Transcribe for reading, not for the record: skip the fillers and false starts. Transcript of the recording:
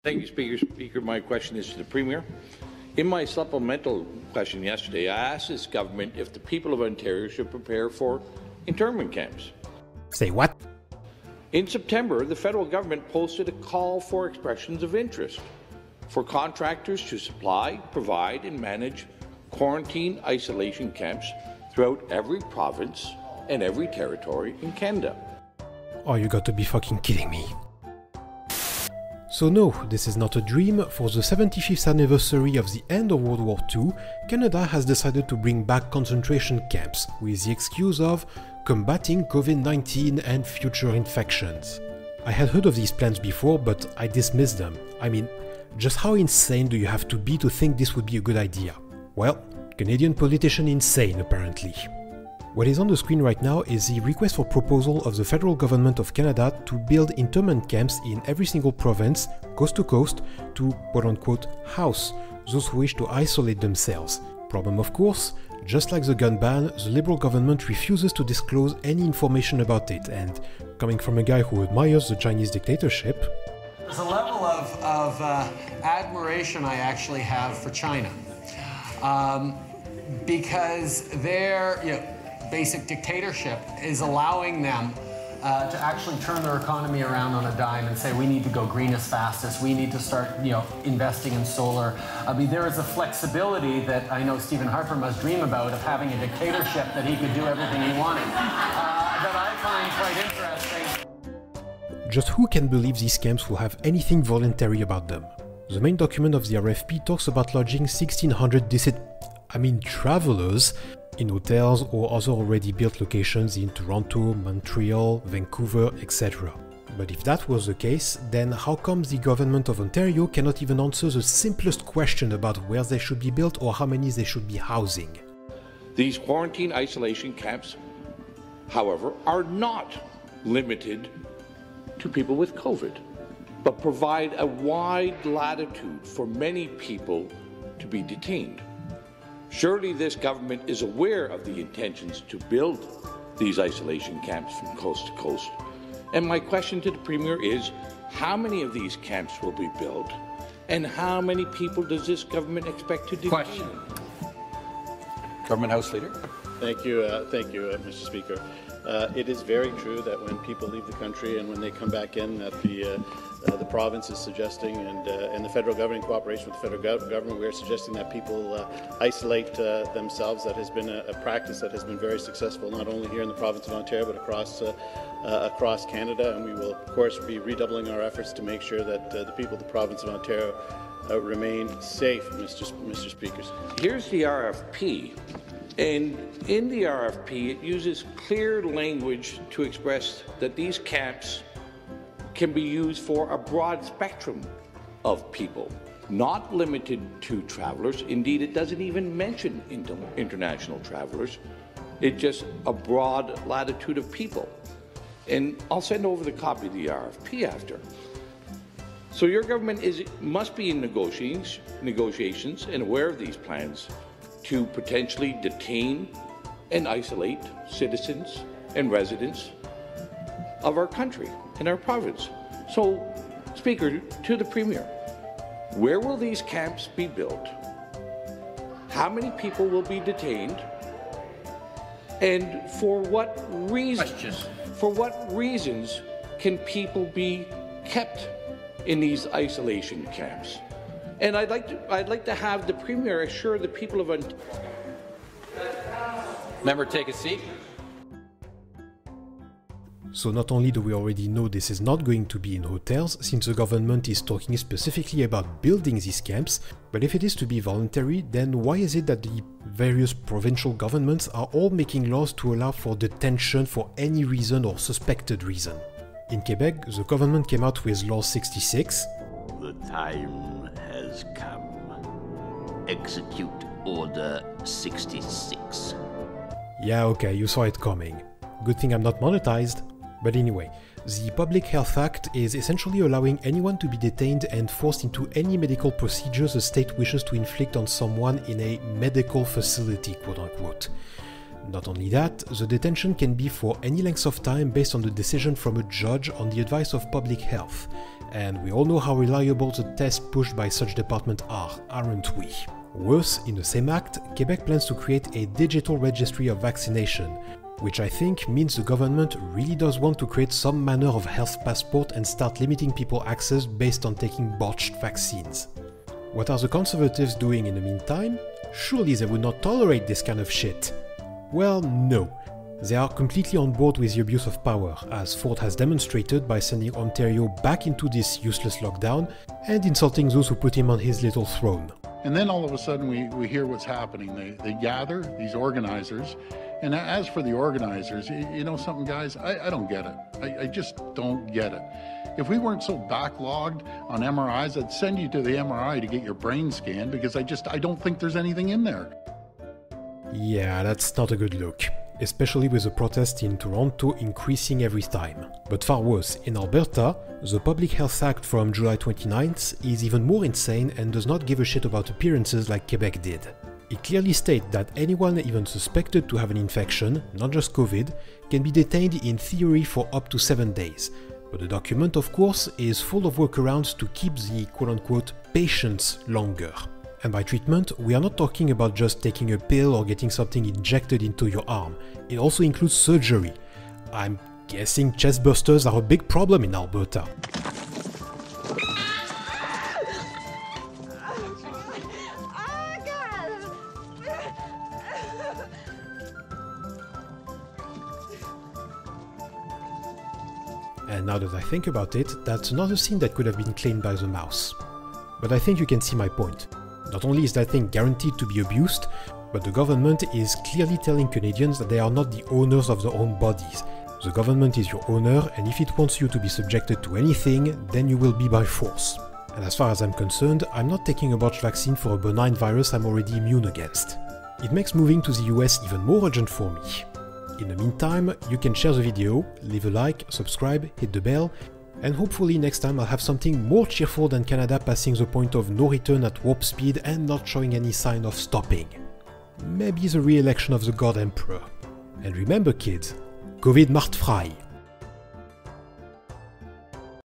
Thank you, Speaker. My question is to the Premier. In my supplemental question yesterday, I asked this government if the people of Ontario should prepare for internment camps. Say what? In September, the federal government posted a call for expressions of interest for contractors to supply, provide and manage quarantine isolation camps throughout every province and every territory in Canada. Oh, you got to be fucking kidding me. So no, this is not a dream. For the 75th anniversary of the end of World War II, Canada has decided to bring back concentration camps with the excuse of combating COVID-19 and future infections. I had heard of these plans before, but I dismissed them. I mean, just how insane do you have to be to think this would be a good idea? Well, Canadian politician insane apparently. What is on the screen right now is the request for proposal of the federal government of Canada to build internment camps in every single province, coast to coast, to quote-unquote house those who wish to isolate themselves. Problem of course, just like the gun ban, the Liberal government refuses to disclose any information about it, and coming from a guy who admires the Chinese dictatorship... There's a level of admiration I actually have for China, because their basic dictatorship is allowing them to actually turn their economy around on a dime and say we need to go green as fast as we need to start investing in solar. I mean, there is a flexibility that I know Stephen Harper must dream about, of having a dictatorship that he could do everything he wanted, that I find quite interesting. Just who can believe these camps will have anything voluntary about them? The main document of the RFP talks about lodging 1,600 travelers in hotels or other already built locations in Toronto, Montreal, Vancouver, etc. But if that was the case, then how come the government of Ontario cannot even answer the simplest question about where they should be built or how many they should be housing? These quarantine isolation camps, however, are not limited to people with COVID, but provide a wide latitude for many people to be detained. Surely this government is aware of the intentions to build these isolation camps from coast to coast. And my question to the Premier is, how many of these camps will be built? And how many people does this government expect to detain? Question. Government House Leader. Thank you, Mr. Speaker. It is very true that when people leave the country and when they come back in, that the province is suggesting, and the federal government, in cooperation with the federal government, we are suggesting that people isolate themselves. That has been a practice that has been very successful, not only here in the province of Ontario, but across Canada. And we will, of course, be redoubling our efforts to make sure that the people of the province of Ontario remain safe, Mr. Speakers. Here's the RFP. And in the RFP, it uses clear language to express that these camps can be used for a broad spectrum of people, not limited to travelers. Indeed, it doesn't even mention international travelers. It's just a broad latitude of people. And I'll send over the copy of the RFP after. So your government must be in negotiations and aware of these plans to potentially detain and isolate citizens and residents of our country and our province. So, Speaker, to the Premier, where will these camps be built? How many people will be detained? And for what reasons can people be kept in these isolation camps? And I'd like to have the Premier assure the people of Ontario. Member, take a seat. So not only do we already know this is not going to be in hotels, since the government is talking specifically about building these camps, but if it is to be voluntary, then why is it that the various provincial governments are all making laws to allow for detention for any reason or suspected reason? In Quebec, the government came out with Law 66. The time has come. Execute Order 66. Yeah, okay, you saw it coming. Good thing I'm not monetized. But anyway, the Public Health Act is essentially allowing anyone to be detained and forced into any medical procedures the state wishes to inflict on someone in a medical facility, quote-unquote. Not only that, the detention can be for any length of time based on the decision from a judge on the advice of public health. and we all know how reliable the tests pushed by such departments are, aren't we? Worse, in the same act, Quebec plans to create a digital registry of vaccination, which I think means the government really does want to create some manner of health passport and start limiting people's access based on taking botched vaccines. What are the Conservatives doing in the meantime? Surely they would not tolerate this kind of shit. Well, no. They are completely on board with the abuse of power, as Ford has demonstrated by sending Ontario back into this useless lockdown and insulting those who put him on his little throne. And then all of a sudden we hear what's happening. They gather, these organizers, and as for the organizers, you know something, guys, I don't get it. I just don't get it. If we weren't so backlogged on MRIs, I'd send you to the MRI to get your brain scanned, because I don't think there's anything in there. Yeah, that's not a good look, especially with the protest in Toronto increasing every time. But far worse, in Alberta, the Public Health Act from July 29th is even more insane and does not give a shit about appearances like Quebec did. It clearly states that anyone even suspected to have an infection, not just COVID, can be detained in theory for up to 7 days. But the document, of course, is full of workarounds to keep the quote-unquote patients longer. And by treatment, we are not talking about just taking a pill or getting something injected into your arm. It also includes surgery. I'm guessing chest bursters are a big problem in Alberta. And now that I think about it, that's another scene that could have been claimed by the mouse. But I think you can see my point. Not only is that thing guaranteed to be abused, but the government is clearly telling Canadians that they are not the owners of their own bodies. The government is your owner, and if it wants you to be subjected to anything, then you will be by force. And as far as I'm concerned, I'm not taking a botched vaccine for a benign virus I'm already immune against. It makes moving to the US even more urgent for me. In the meantime, you can share the video, leave a like, subscribe, hit the bell, and hopefully next time I'll have something more cheerful than Canada passing the point of no return at warp speed and not showing any sign of stopping. Maybe the re-election of the God Emperor. And remember kids, Covid macht frei.